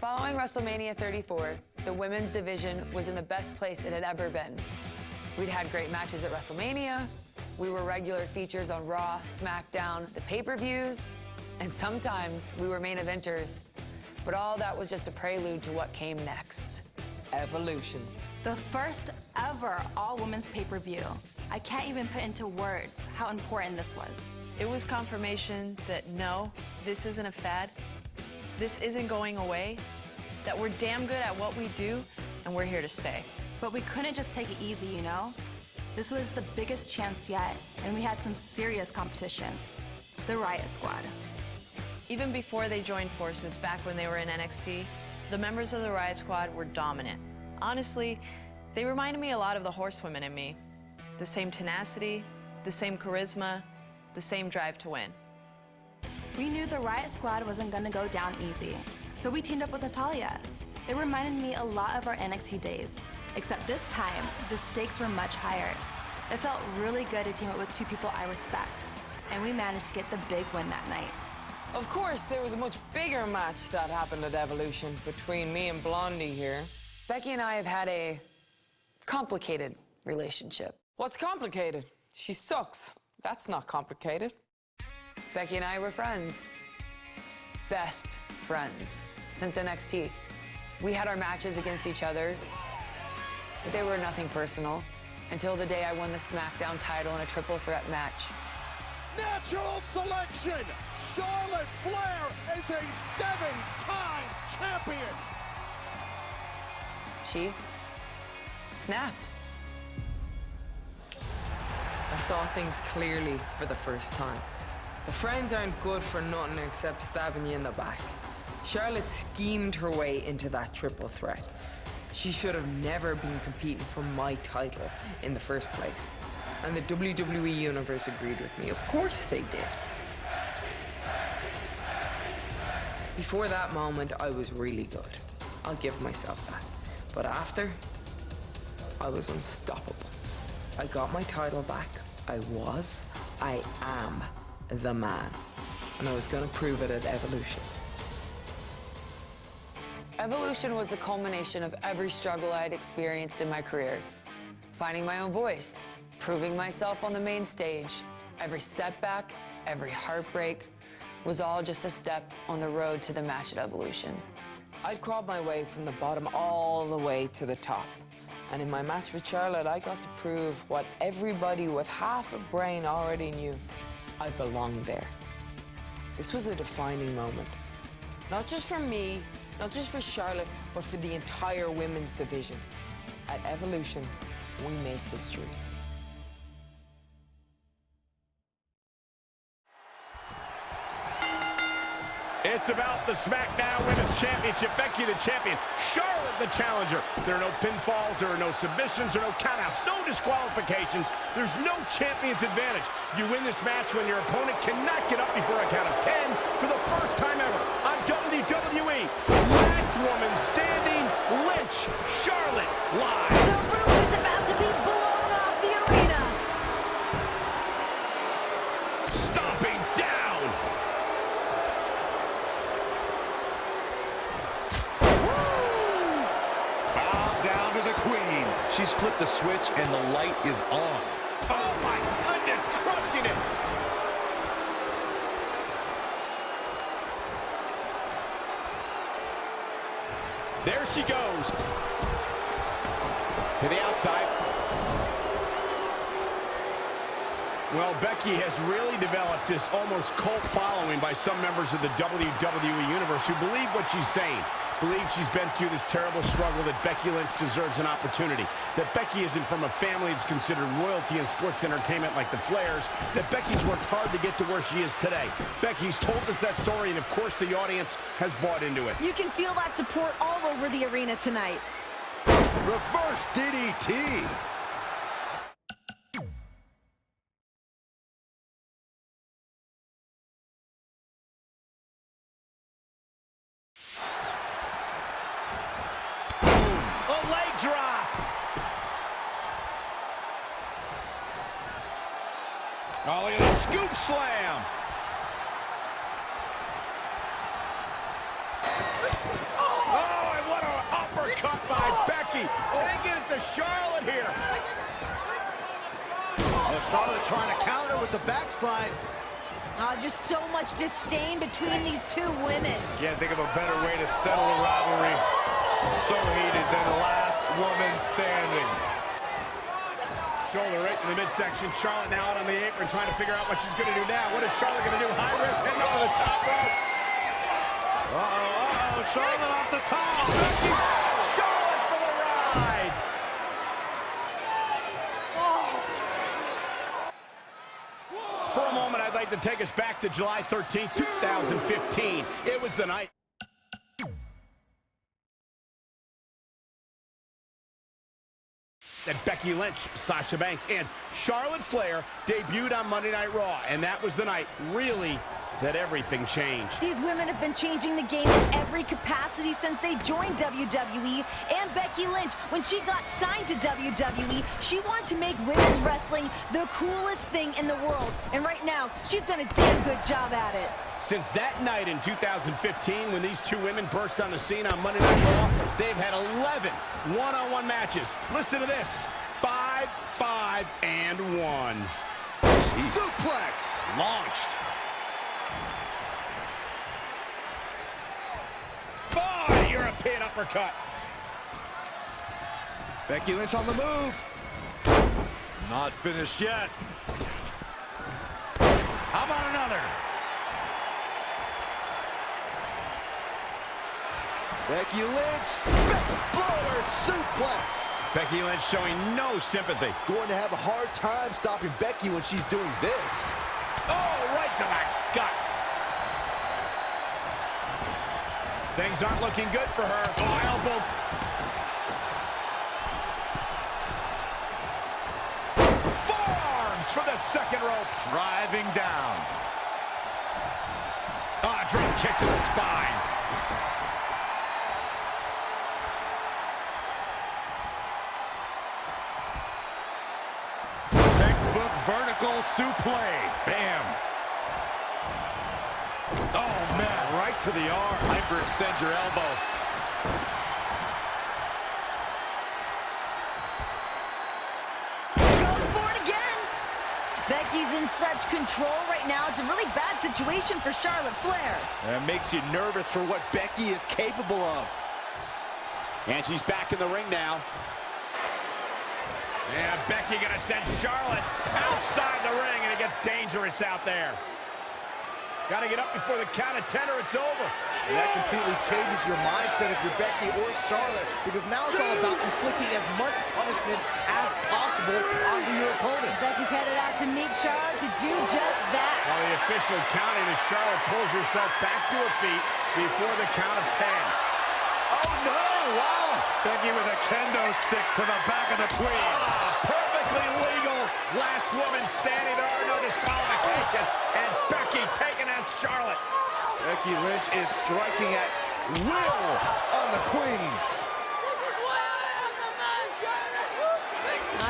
Following WrestleMania 34, the women's division was in the best place it had ever been. We'd had great matches at WrestleMania, we were regular features on Raw, SmackDown, the pay-per-views, and sometimes we were main eventers. But all that was just a prelude to what came next. Evolution. The first ever all-women's pay-per-view. I can't even put into words how important this was. It was confirmation that no, this isn't a fad, this isn't going away, that we're damn good at what we do, and we're here to stay. But we couldn't just take it easy, you know? This was the biggest chance yet, and we had some serious competition. The Riot Squad. Even before they joined forces back when they were in NXT, the members of the Riot Squad were dominant. Honestly, they reminded me a lot of the Horsewomen in me. The same tenacity, the same charisma, the same drive to win. We knew the Riot Squad wasn't gonna go down easy, so we teamed up with Natalya. It reminded me a lot of our NXT days, except this time, the stakes were much higher. It felt really good to team up with two people I respect, and we managed to get the big win that night. Of course, there was a much bigger match that happened at Evolution between me and Blondie here. Becky and I have had a complicated relationship. What's complicated? She sucks. That's not complicated. Becky and I were friends. Best friends since NXT. We had our matches against each other, but they were nothing personal until the day I won the SmackDown title in a triple threat match. Natural selection! Charlotte Flair is a 7-time champion! She snapped. I saw things clearly for the first time. The friends aren't good for nothing except stabbing you in the back. Charlotte schemed her way into that triple threat. She should have never been competing for my title in the first place. And the WWE Universe agreed with me. Of course they did. Before that moment, I was really good. I'll give myself that. But after, I was unstoppable. I got my title back. I am the man. And I was gonna prove it at Evolution. Evolution was the culmination of every struggle I had experienced in my career. Finding my own voice, proving myself on the main stage. Every setback, every heartbreak was all just a step on the road to the match at Evolution. I'd crawled my way from the bottom all the way to the top. And in my match with Charlotte, I got to prove what everybody with half a brain already knew. I belonged there. This was a defining moment. Not just for me, not just for Charlotte, but for the entire women's division. At Evolution, we made history. It's about the SmackDown Women's Championship. Becky the champion, Charlotte the challenger. There are no pinfalls, there are no submissions, there are no countouts, no disqualifications. There's no champion's advantage. You win this match when your opponent cannot get up before a count of 10 for the first time ever on WWE. Last woman standing, Lynch, Charlotte, live. The roof is about to be blown off the arena. Stomping down. Bow down to the queen. She's flipped the switch and the light is on. Oh my goodness, crushing it. There she goes. To the outside. Well, Becky has really developed this almost cult following by some members of the WWE Universe who believe what she's saying. Believe she's been through this terrible struggle, that Becky Lynch deserves an opportunity, that Becky isn't from a family that's considered royalty in sports entertainment like the Flairs, that Becky's worked hard to get to where she is today. Becky's told us that story, and of course the audience has bought into it. You can feel that support all over the arena tonight. Reverse DDT. Oh, look at that scoop slam. Oh, uppercut by Becky. Taking it to Charlotte here. Oh, Charlotte trying to counter with the backslide. Just so much disdain between these two women. Can't think of a better way to settle a rivalry. So heated than last woman standing. Shoulder right in the midsection. Charlotte now out on the apron trying to figure out what she's going to do now. What is Charlotte going to do? High risk heading over the top rope. Charlotte off the top. Becky, Charlotte for the ride. For a moment, I'd like to take us back to July 13, 2015. It was the night that Becky Lynch, Sasha Banks, and Charlotte Flair debuted on Monday Night Raw. And that was the night, really, that everything changed. These women have been changing the game in every capacity since they joined WWE. And Becky Lynch, when she got signed to WWE, she wanted to make women's wrestling the coolest thing in the world. And right now, she's done a damn good job at it. Since that night in 2015, when these two women burst on the scene on Monday Night Raw, they've had 11 one-on-one matches. Listen to this, 5, 5, and 1. Suplex launched. Oh, European uppercut. Becky Lynch on the move. Not finished yet. How about another? Becky Lynch, exploder suplex. Becky Lynch showing no sympathy. Going to have a hard time stopping Becky when she's doing this. Oh, right to the gut. Things aren't looking good for her. Oh, elbow. Forearms for the second rope. Driving down. Drop kick to the spine. Textbook vertical suplex. Bam. Oh, man, right to the arm. Hyperextend your elbow. Goes for it again. Becky's in such control right now. It's a really bad situation for Charlotte Flair. That makes you nervous for what Becky is capable of. And she's back in the ring now. Yeah, Becky gonna send Charlotte outside the ring, and it gets dangerous out there. Gotta get up before the count of 10 or it's over. That completely changes your mindset if you're Becky or Charlotte, because now it's all about inflicting as much punishment as possible onto your opponent. Becky's headed out to meet Charlotte to do just that. Well, the official counting as Charlotte pulls herself back to her feet before the count of 10. Oh, no, wow. Becky with a kendo stick to the back of the queen. Perfectly legal. Last woman standing. There are no disqualifications. And Becky taking out Charlotte. Becky Lynch is striking at will on the queen.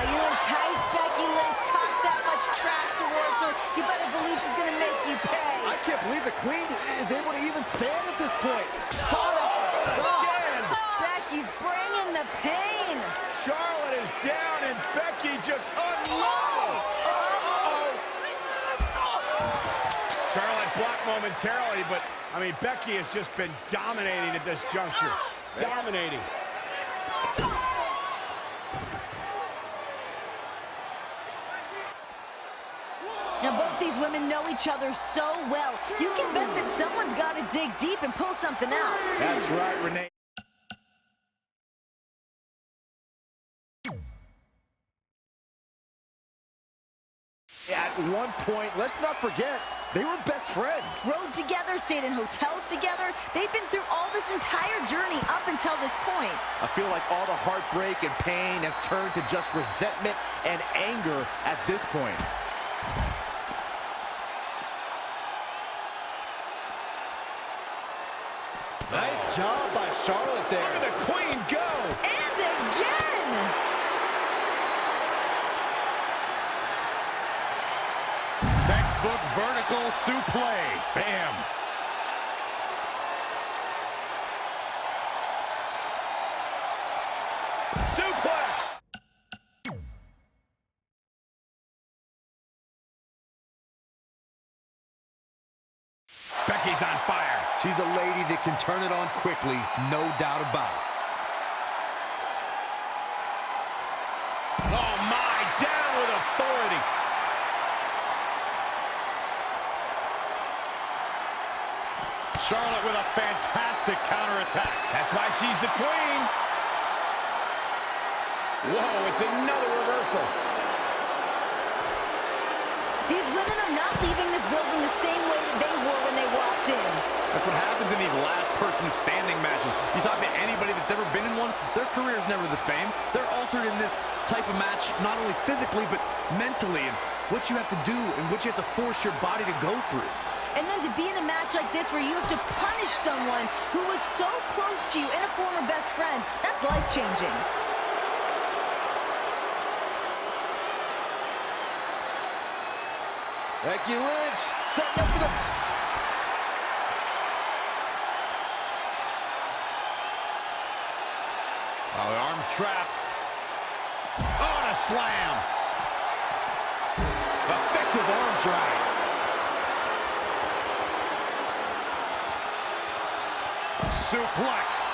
You entice Becky Lynch, talk that much trash towards her, you better believe she's going to make you pay. I can't believe the queen is able to even stand at this point. Again. Becky's bringing the pain. Charlotte is down and Becky just unloaded. Charlotte blocked momentarily, but, I mean, Becky has just been dominating at this juncture. Dominating. Now, both these women know each other so well. You can bet that someone's got to dig deep and pull something out. That's right, Renee. At one point, let's not forget, they were best friends. Rode together, stayed in hotels together. They've been through all this entire journey up until this point. I feel like all the heartbreak and pain has turned to just resentment and anger at this point. Nice job by Charlotte there. Look at the queen go. And again! Textbook vertical suplex. Bam. Becky's on fire. She's a lady that can turn it on quickly, no doubt about it. Oh, my. Down with authority. Charlotte with a fantastic counterattack. That's why she's the queen. Whoa, it's another reversal. These women are not leaving this building the same way that they were when they walked in. That's what happens in these last person standing matches. You talk to anybody that's ever been in one, their career is never the same. They're altered in this type of match, not only physically, but mentally, and what you have to do and what you have to force your body to go through. And then to be in a match like this where you have to punish someone who was so close to you and a former best friend, that's life-changing. Becky Lynch setting up for the... Oh, the arm's trapped. Oh, and a slam. Effective arm drag. Suplex.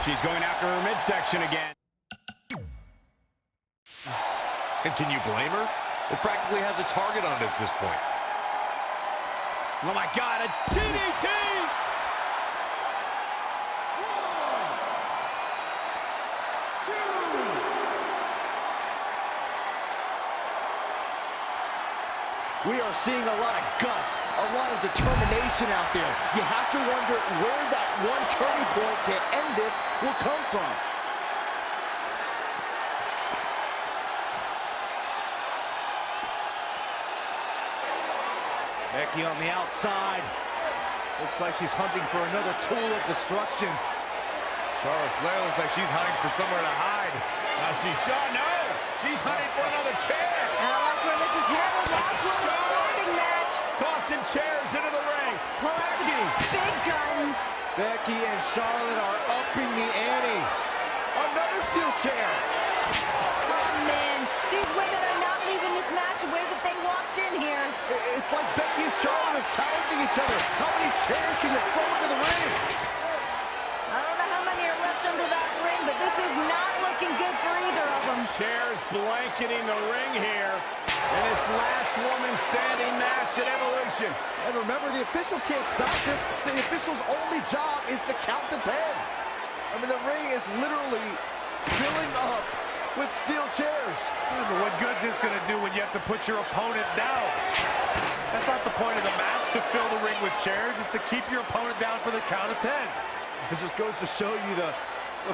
She's going after her midsection again. And can you blame her? It practically has a target on it at this point. Oh, my God, a DDT! We are seeing a lot of guts, a lot of determination out there. You have to wonder where that one turning point to end this will come from. Becky on the outside. Looks like she's hunting for another tool of destruction. Charlotte Flair looks like she's hunting for somewhere to hide. Now she's shot. No! She's hunting for another chair. I like where this is headed. Watch for the sporting match. Tossing chairs into the ring. Pull out the big guns. Becky and Charlotte are upping the ante. Another steel chair. Oh, man. These women are not leaving this match the way that they walked in here. It's like Becky and Charlotte are challenging each other. How many chairs can you throw into the ring? I don't know how many are left under that ring, but this is not looking good for either of them. Chairs blanketing the ring here in this last woman standing match at Evolution. And remember, the official can't stop this. The official's only job is to count to 10. I mean, the ring is literally filling up with steel chairs. Yeah, but what good's this going to do when you have to put your opponent down? That's not the point of the match, to fill the ring with chairs. It's to keep your opponent down for the count of 10. It just goes to show you the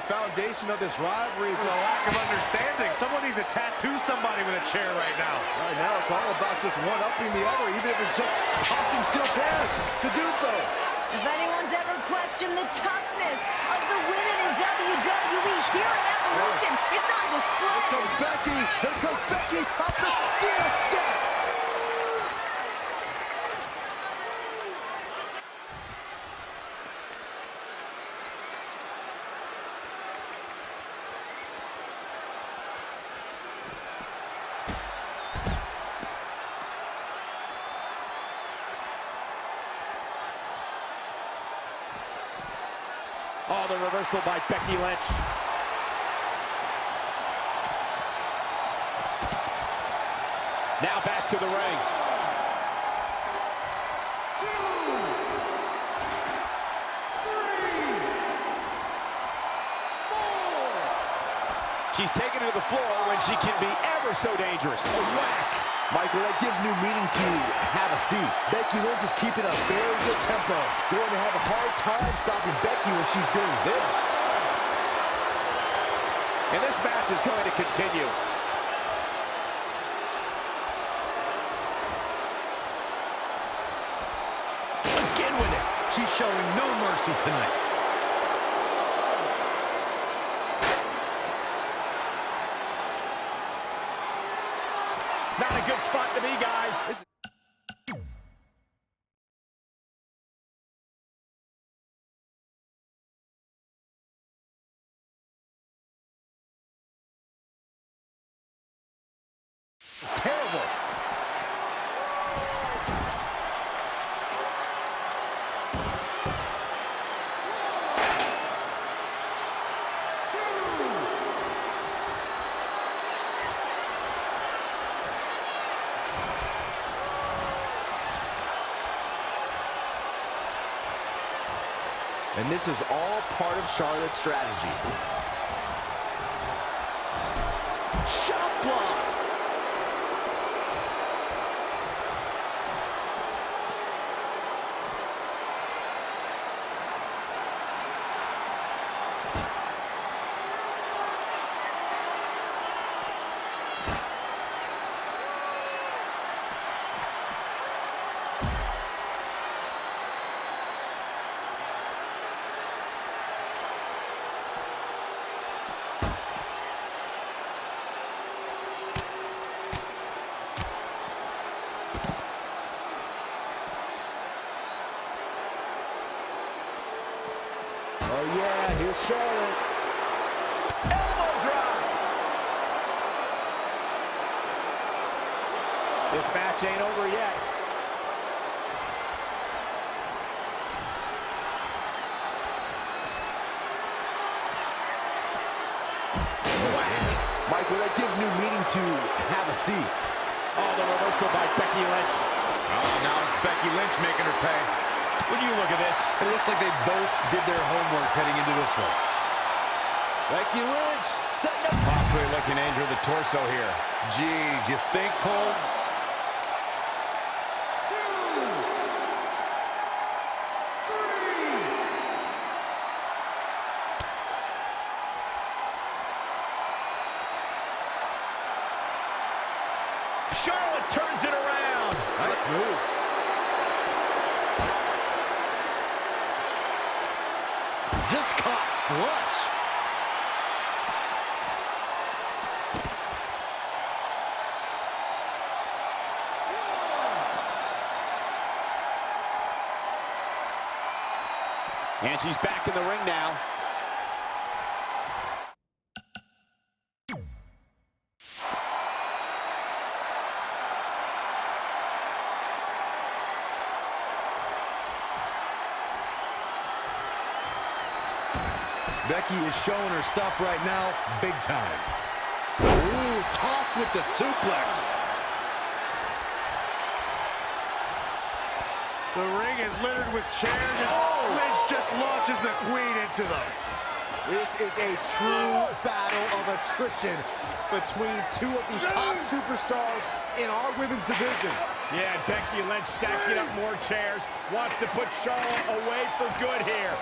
foundation of this rivalry. There's a lack of understanding. Someone needs to tattoo somebody with a chair right now. Right now, it's all about just one-upping the other, even if it's just tossing steel chairs to do so. If anyone's ever questioned the toughness of the women in WWE here at Evolution, it's on display. Here comes Becky. Here comes Becky up the steel steps. Oh, the reversal by Becky Lynch. Now back to the ring. 2, 3, 4. She's taken to the floor when she can be ever so dangerous. A whack. Michael, that gives new meaning to have a seat. Becky Lynch is keeping a very good tempo. You're going to have a hard time stopping Becky when she's doing this. And this match is going to continue. Again with it. She's showing no mercy tonight. Not a good spot to be, guys. It's terrible. And this is all part of Charlotte's strategy. Shot block! Oh yeah, here's Charlotte. Elbow drop! This match ain't over yet. Michael, that gives new meaning to have a seat. Oh, the reversal by Becky Lynch. Oh, now it's Becky Lynch making her pay. When you look at this, It looks like they both did their homework heading into this one. Becky Lynch setting up. possibly looking to injure the torso here. Geez, you think, Cole? Charlotte turns it around. Nice move. Just caught flush. And she's back in the ring now. Becky is showing her stuff right now, big time. Ooh, tossed with the suplex. The ring is littered with chairs, and Lynch just launches the queen into them. This is a true battle of attrition between two of the top superstars in our women's division. Yeah, Becky Lynch stacking up more chairs, wants to put Charlotte away for good here.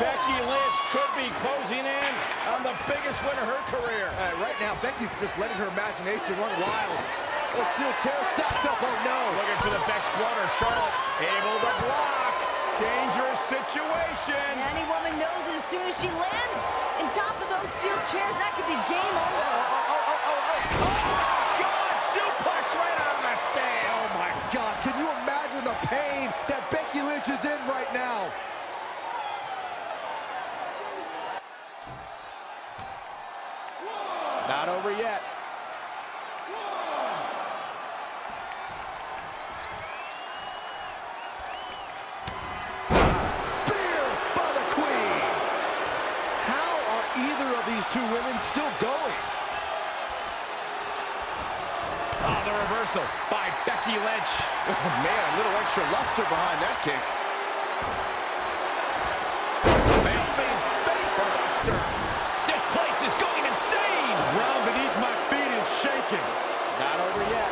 Becky Lynch could be closing in on the biggest win of her career. Right now, Becky's just letting her imagination run wild. A steel chair stacked up, oh no. Looking for the Exploder. Charlotte able to block. Dangerous situation. And any woman knows that as soon as she lands on top of those steel chairs, that could be game over. God, suplex right out of the stand. Oh my gosh, can you imagine the pain that Becky Lynch is in right now? Not over yet. Spear by the Queen. How are either of these two women still going? Oh, the reversal by Becky Lynch. Oh man, a little extra luster behind that kick. Jumping face buster. This place is going insane. Ground beneath my feet is shaking. Not over yet.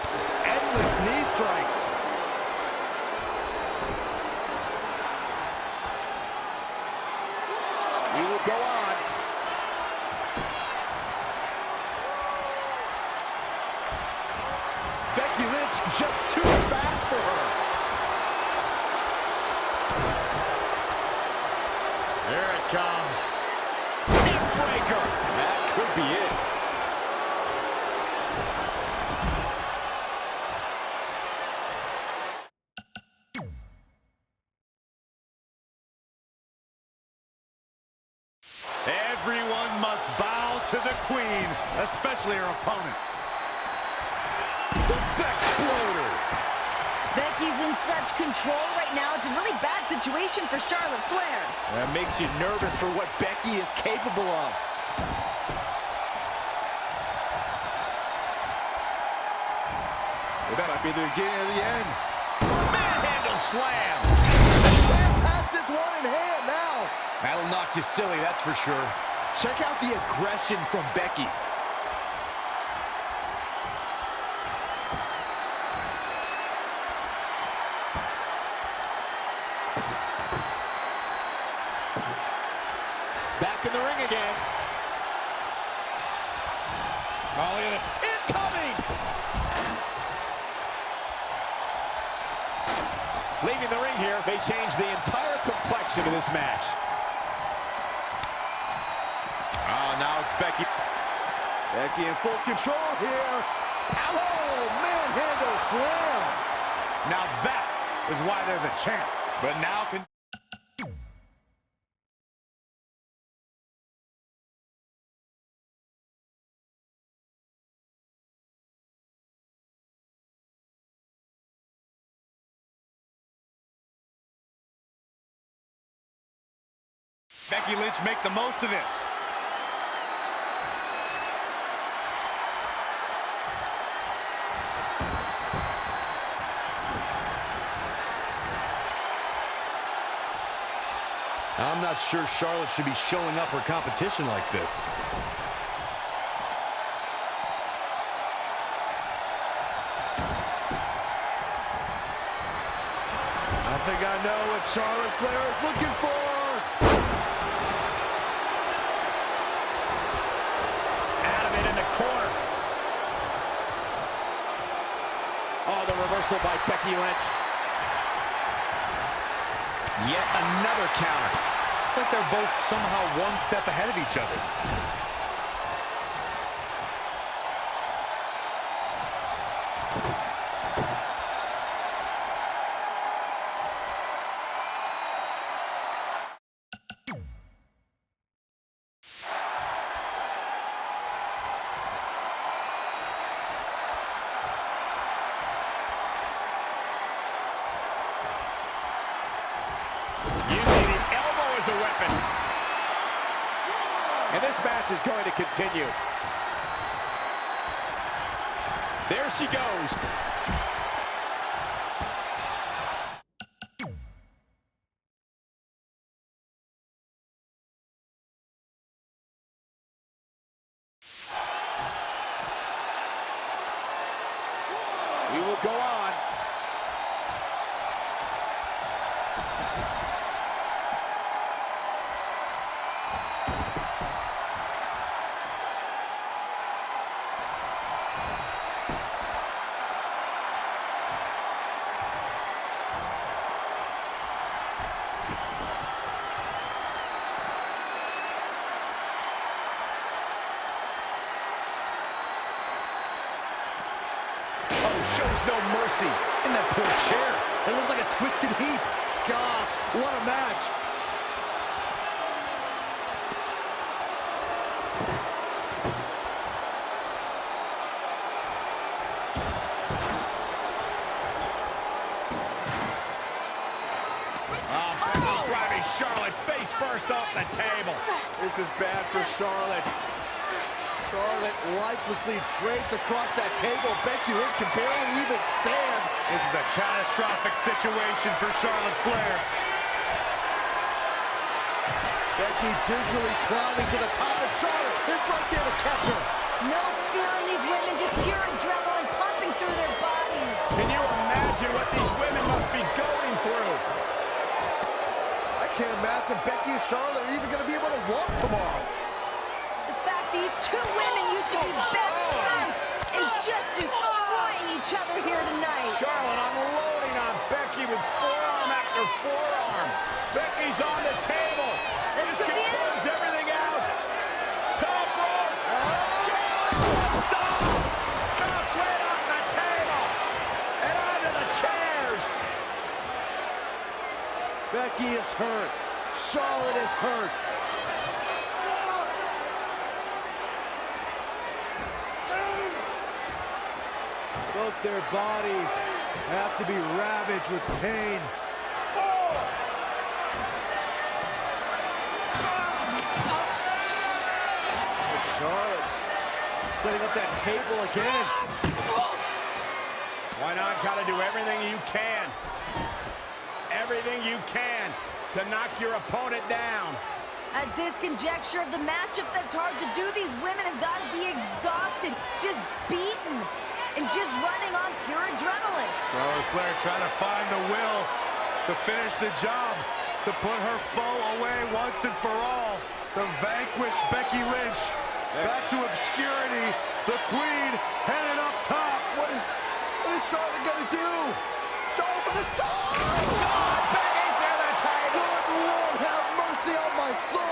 Just endless knee strikes. We will go on. Becky Lynch just too fast for her. Here it comes. Neckbreaker. That could be it. Everyone to the queen, especially her opponent. The Bexploder. Becky's in such control right now. It's a really bad situation for Charlotte Flair. That makes you nervous for what Becky is capable of. This might be the beginning of the end. Manhandle slam. Slam has this one in hand now. That'll knock you silly, that's for sure. Check out the aggression from Becky. Back in the ring again. Oh, look at it. Incoming! Leaving the ring here may change the entire complexion of this match. Oh, now it's Becky. Becky in full control here. Oh, manhandle slam. Now that is why they're the champ. But now can... Becky Lynch make the most of this. I'm not sure Charlotte should be showing up her competition like this. I think I know what Charlotte Flair is looking for. Adamant in the corner. Oh, the reversal by Becky Lynch. Yet another counter. It's like they're both somehow one step ahead of each other. Using the elbow as a weapon. And this match is going to continue. There she goes. We will go on. Shows no mercy. In that poor chair. It looks like a twisted heap. Gosh, what a match. Becky driving Charlotte face first off the table. This is bad for Charlotte. Charlotte lifelessly draped across that table. Becky Lynch can barely even stand. This is a catastrophic situation for Charlotte Flair. Becky gingerly climbing to the top, and Charlotte is right there to catch her. No fear in these women, just pure adrenaline pumping through their bodies. Can you imagine what these women must be going through? I can't imagine Becky and Charlotte are even going to be able to walk tomorrow. The fact these two women used to be best friends and just destroying each other here tonight. Charlotte unloading on Becky with forearm after forearm. Becky's on the table. This can close everything out. Top rope. Solid. Bounce right off the table. And onto the chairs. Becky is hurt. Charlotte is hurt. their bodies have to be ravaged with pain. Charlotte's setting up that table again. Why not? Gotta do everything you can. Everything you can to knock your opponent down. At this conjecture of the matchup, that's hard to do. These women have got to be exhausted, just beaten, and just running on pure adrenaline. Charlotte Flair trying to find the will to finish the job, to put her foe away once and for all, to vanquish Becky Lynch. Back to obscurity, the Queen headed up top. What is Charlotte gonna do? Charlotte for the top! God, Becky through the table! Good Lord, have mercy on my soul!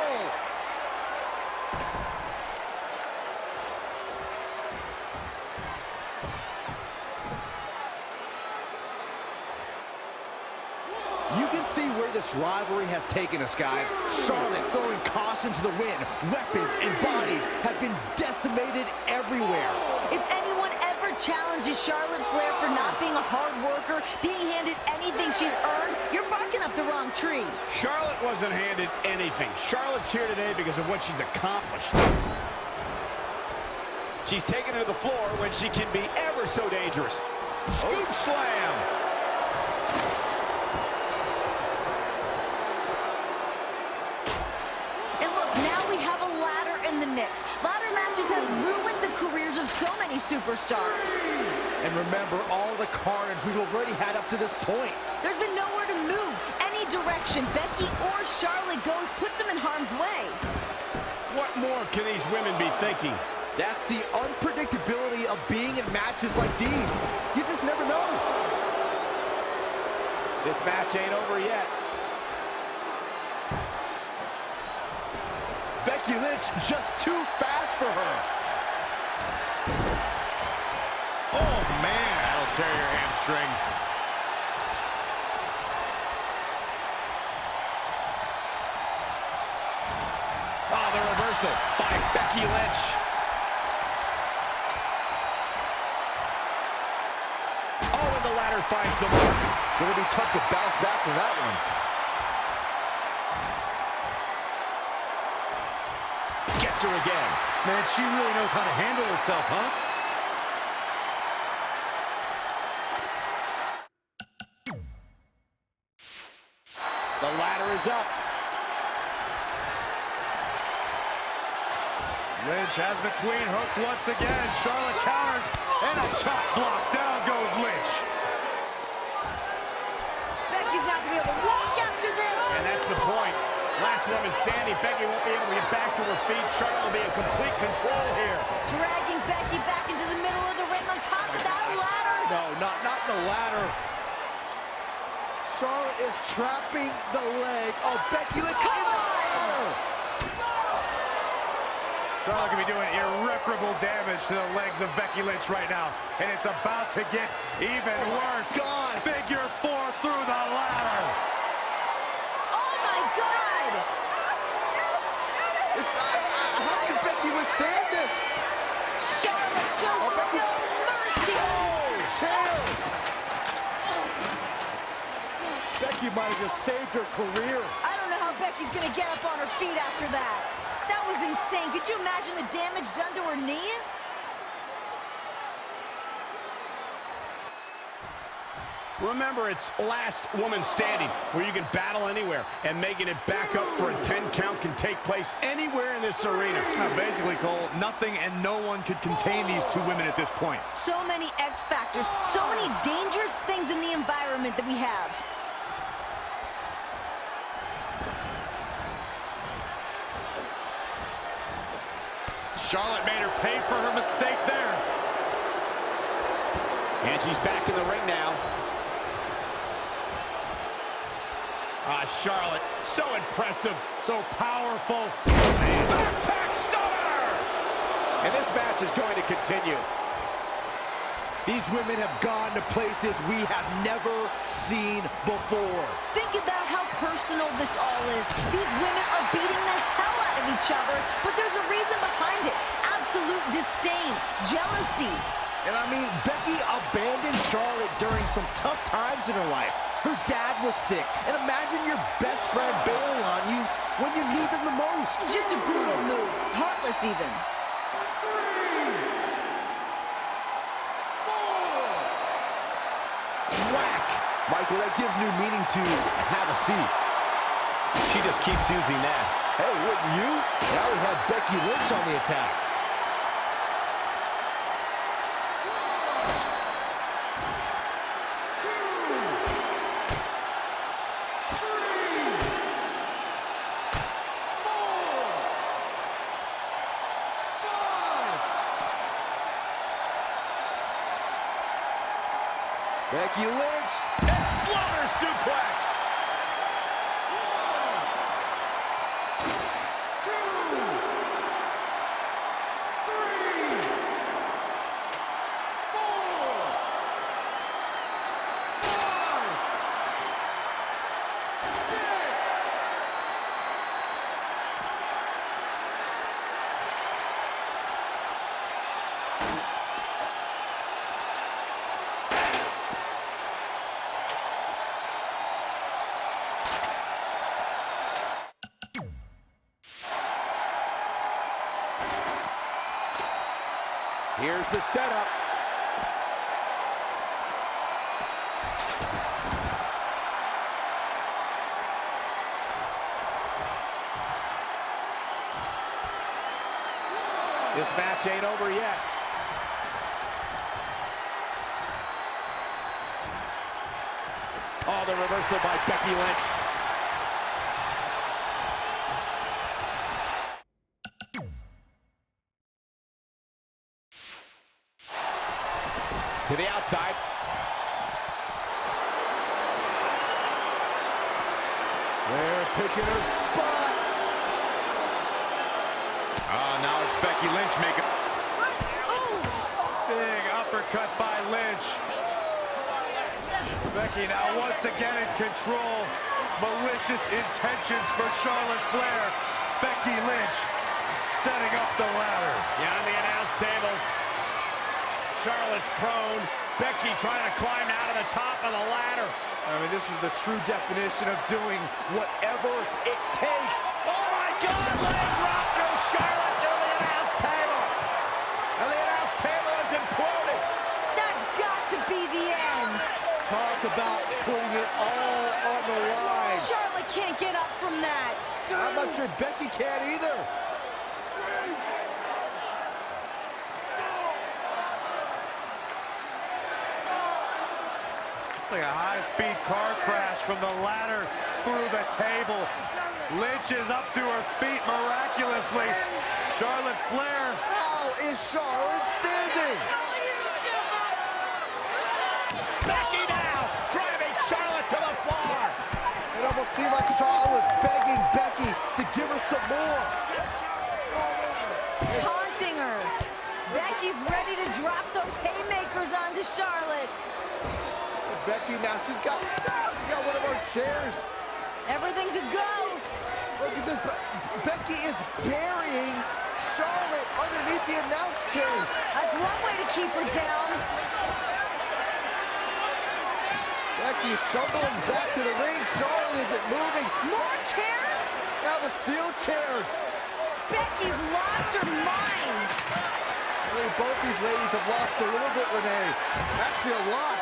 You can see where this rivalry has taken us, guys. Charlotte throwing caution to the wind. Weapons and bodies have been decimated everywhere. If anyone ever challenges Charlotte Flair for not being a hard worker, being handed anything she's earned, you're barking up the wrong tree. Charlotte wasn't handed anything. Charlotte's here today because of what she's accomplished. She's taken it to the floor when she can be ever so dangerous. Scoop slam. And look, now we have a ladder in the mix. Ladder matches have ruined the careers of so many superstars. And remember all the carnage we've already had up to this point. There's been nowhere to move. Any direction Becky or Charlotte goes puts them in harm's way. What more can these women be thinking? That's the unpredictability of being in matches like these. You just never know. This match ain't over yet. Becky Lynch just too fast for her. Oh, man, that'll tear your hamstring. Oh, the reversal by Becky Lynch. Oh, and the ladder finds the mark. It'll be tough to bounce back from that one. Gets her again. Man, she really knows how to handle herself, huh? The ladder is up. Lynch has the Queen hooked once again. Charlotte counters, and a chop block. Down goes Lynch. Becky's not going to be able to walk after this. And that's the point. Last woman standing. Becky won't be able to get back to her feet. Charlotte will be in complete control here. Dragging Becky back into the middle of the ring on top of that ladder. No, not the ladder. Charlotte is trapping the leg of Becky Lynch in the ladder. Charlotte can be doing irreparable damage to the legs of Becky Lynch right now. And it's about to get even worse. God. Figure 4 through the ladder. Oh, my God. How can Becky withstand this? Charlotte shows Becky. no mercy. Chill. Becky might have just saved her career. I don't know how Becky's going to get up on her feet after that. That was insane. Could you imagine the damage done to her knee? Remember, it's last woman standing, where you can battle anywhere, and making it back up for a 10 count can take place anywhere in this arena. Basically, Cole, nothing and no one could contain these two women at this point. So many X factors, so many dangerous things in the environment that we have. Charlotte made her pay for her mistake there. And she's back in the ring now. Charlotte, so impressive, so powerful. And backpack stunner! And this match is going to continue. These women have gone to places we have never seen before. Think about how personal this all is. These women are beating the hell out of each other, but there's a reason behind it. Absolute disdain, jealousy. And I mean, Becky abandoned Charlotte during some tough times in her life. Her dad was sick. And imagine your best friend bailing on you when you need them the most. Just a brutal move. Heartless even. Whack! Michael, that gives new meaning to have a seat. She just keeps using that. Hey, wouldn't you? Now we have Becky Lynch on the attack. Becky Lynch, Exploder suplex. 1, 2, 3, 4, 5, 6. here's the setup. This match ain't over yet. Oh, the reversal by Becky Lynch. To the outside. They're picking her spot. Now it's Becky Lynch making... Big uppercut by Lynch. Becky now once again in control. Malicious intentions for Charlotte Flair. Becky Lynch setting up the ladder. Yeah, on the announce table. Charlotte's prone. Becky trying to climb out of the top of the ladder. I mean, this is the true definition of doing whatever it takes. Oh my God! Leg drop through Charlotte through the announce table. And the announce table is imploding. That's got to be the end. Talk about putting it all on the line. Charlotte can't get up from that. I'm not sure Becky can either. Like a high-speed car crash from the ladder through the table. Lynch is up to her feet miraculously. Charlotte Flair. How is Charlotte standing? Becky now driving Charlotte to the floor. It almost seemed like Charlotte was begging Becky to give her some more. Taunting her. Becky's ready to drop those haymakers onto Charlotte. Becky now, she's got one of our chairs. Everything's a go. Look at this. Becky is burying Charlotte underneath the announce chairs. That's one way to keep her down. Becky stumbling back to the ring. Charlotte isn't moving. More chairs? Now the steel chairs. Becky's lost her mind. I mean, both these ladies have lost a little bit, Renee. Actually, a lot.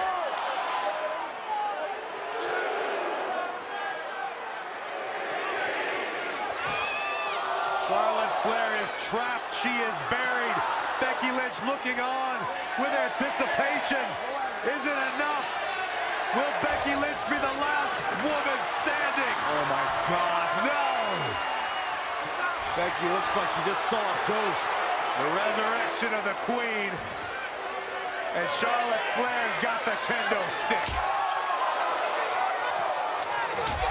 Charlotte Flair is trapped. She is buried. Becky Lynch looking on with anticipation. Is it enough? Will Becky Lynch be the last woman standing? Oh, my gosh, no! Becky looks like she just saw a ghost. The resurrection of the Queen. And Charlotte Flair's got the kendo stick.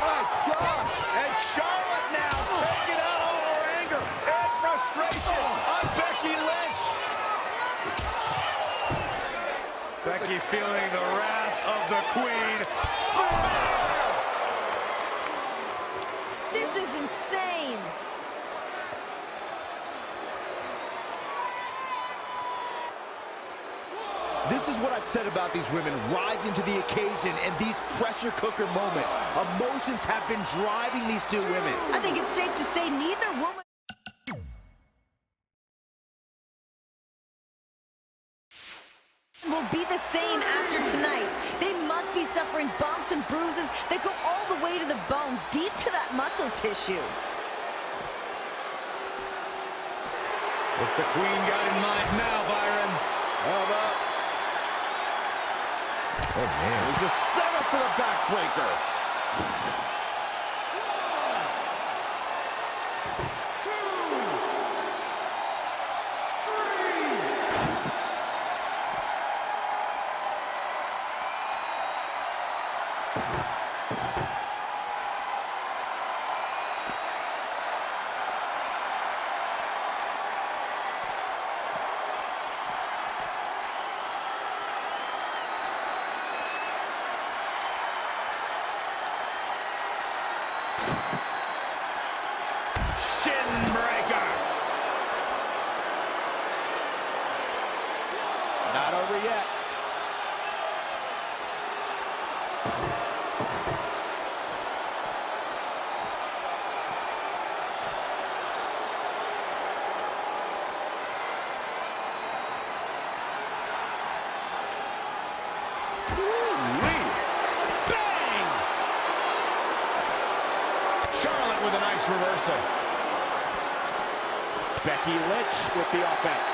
My gosh! And Charlotte now taking out all her anger and frustration on Becky Lynch. Becky feeling the wrath of the Queen. This is insane. This is what I've said about these women, rising to the occasion and these pressure cooker moments. Emotions have been driving these two women. I think it's safe to say neither woman will be the same after tonight. They must be suffering bumps and bruises that go all the way to the bone, deep to that muscle tissue. What's the Queen got in mind now, Byron? Held up. Oh, man. There's a setup for the backbreaker. 2. Shin breaker. Not over yet. Charlotte with a nice reversal. Becky Lynch with the offense.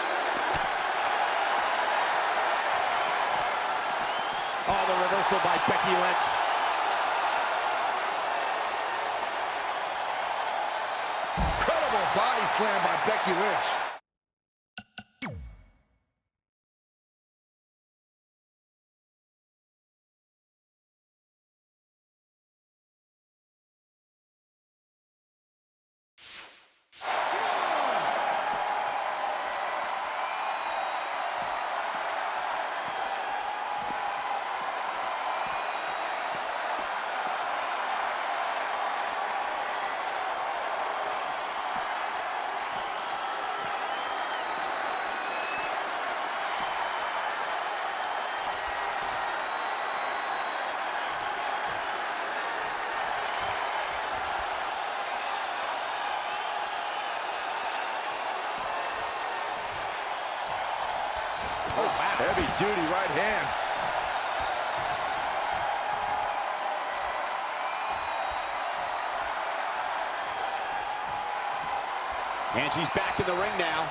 Oh, the reversal by Becky Lynch. Incredible body slam by Becky Lynch. Oh, wow. Heavy duty right hand. And she's back in the ring now.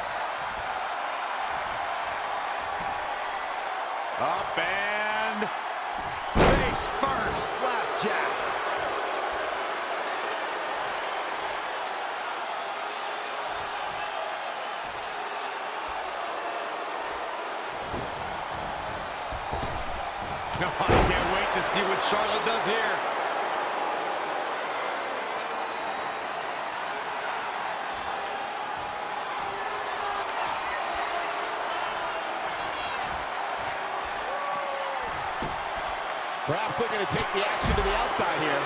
Up and face first. Flapjack. I can't wait to see what Charlotte does here. Perhaps looking to take the action to the outside here.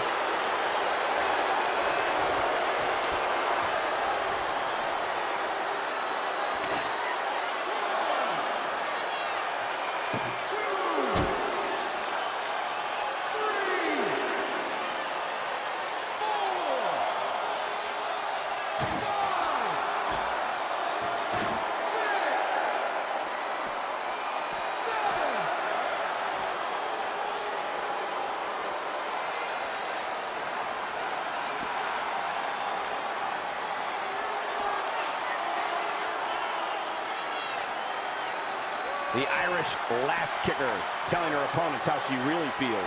The Irish last kicker telling her opponents how she really feels.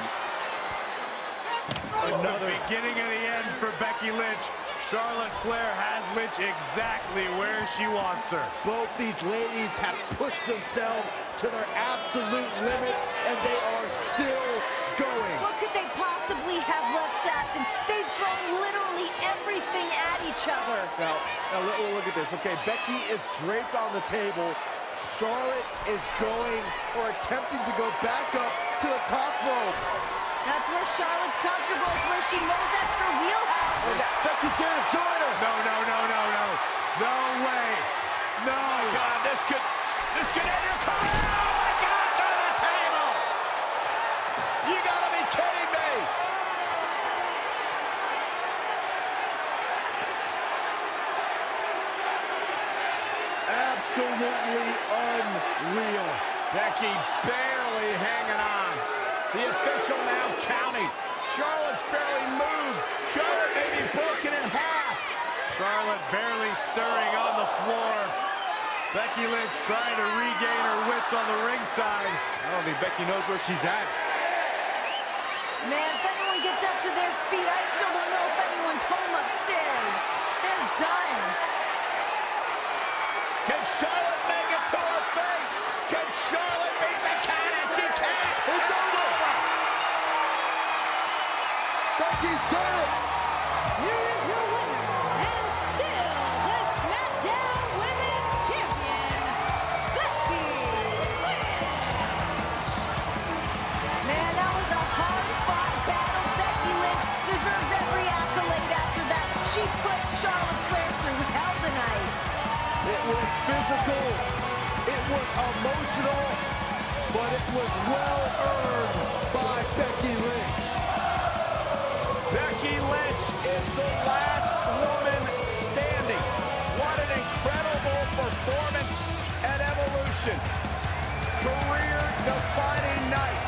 Another beginning of the end for Becky Lynch. Charlotte Flair has Lynch exactly where she wants her. Both these ladies have pushed themselves to their absolute limits, and they are still going. What could they possibly have left, Saxton? They've thrown literally everything at each other. Now look at this. Okay, Becky is draped on the table. Charlotte is going or attempting to go back up to the top rope. That's where Charlotte's comfortable. It's where she knows that's her wheelhouse. And Becky's here to join her. No. No way. No. God, this could end her career. Oh my God, no, absolutely unreal. Becky barely hanging on. The official now counting. Charlotte's barely moved. Charlotte may be broken in half. Charlotte barely stirring on the floor. Becky Lynch trying to regain her wits on the ringside. I don't think Becky knows where she's at. Man, if anyone gets up to their feet, I still don't know if anyone's home upstairs. They're done. Can Charlotte make it to her fate? Can Charlotte beat the count? And she can. It's over. Becky's done it. Here is your winner, and still the SmackDown Women's Champion, Becky Lynch. Man, that was a hard-fought battle. Becky Lynch deserves every accolade after that. She put Charlotte Flair through hell tonight. It was physical. It was emotional. But it was well earned by Becky Lynch. Becky Lynch is the last woman standing. What an incredible performance at Evolution. Career-defining night.